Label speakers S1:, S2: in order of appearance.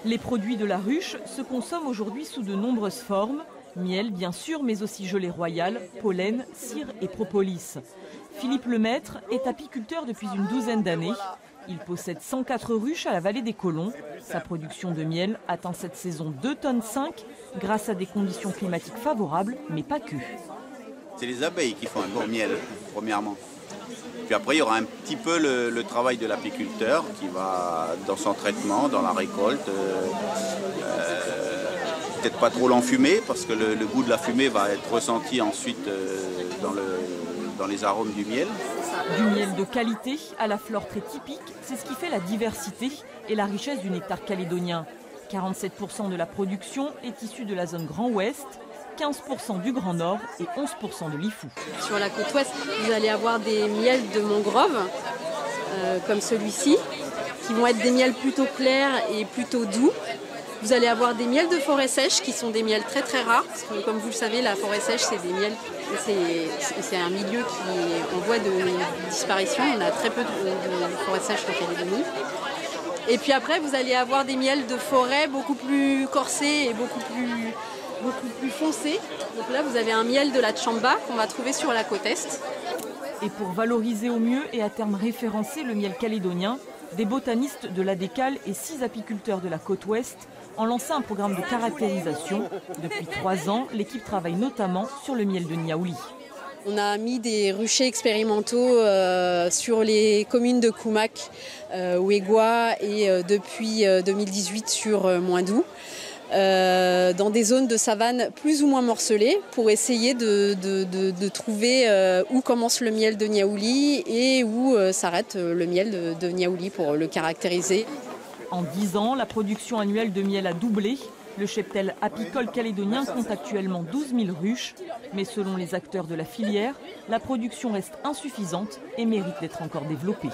S1: Les produits de la ruche se consomment aujourd'hui sous de nombreuses formes. Miel, bien sûr, mais aussi gelée royale, pollen, cire et propolis. Philippe Lemaître est apiculteur depuis une douzaine d'années. Il possède 104 ruches à la vallée des Colons. Sa production de miel atteint cette saison 2,5 tonnes grâce à des conditions climatiques favorables, mais pas que.
S2: C'est les abeilles qui font un bon miel, premièrement. Puis après, il y aura un petit peu le travail de l'apiculteur qui va dans son traitement, dans la récolte. Peut-être pas trop l'enfumer parce que le goût de la fumée va être ressenti ensuite dans les arômes du miel.
S1: Du miel de qualité à la flore très typique, c'est ce qui fait la diversité et la richesse du nectar calédonien. 47% de la production est issue de la zone Grand Ouest, 15% du Grand Nord et 11% de l'Ifou.
S3: Sur la côte ouest, vous allez avoir des miels de mangrove, comme celui-ci, qui vont être des miels plutôt clairs et plutôt doux. Vous allez avoir des miels de forêt sèche, qui sont des miels très très rares, parce que comme vous le savez, la forêt sèche, c'est des miels, c'est un milieu qui est en voie de disparition. On a très peu de forêt sèche en Calédonie. Et puis après, vous allez avoir des miels de forêt beaucoup plus corsés et beaucoup plus foncés. Donc là, vous avez un miel de la Tchamba qu'on va trouver sur la côte est.
S1: Et pour valoriser au mieux et à terme référencer le miel calédonien, des botanistes de l'ADECAL et 6 apiculteurs de la côte ouest ont lancé un programme de caractérisation. Depuis 3 ans, l'équipe travaille notamment sur le miel de Niaouli.
S3: On a mis des ruchers expérimentaux sur les communes de Koumak, Ouégoua et depuis 2018 sur Moindou, dans des zones de savane plus ou moins morcelées pour essayer de trouver où commence le miel de Niaouli et où s'arrête le miel de Niaouli pour le caractériser.
S1: En 10 ans, la production annuelle de miel a doublé. Le cheptel apicole calédonien compte actuellement 12 000 ruches. Mais selon les acteurs de la filière, la production reste insuffisante et mérite d'être encore développée.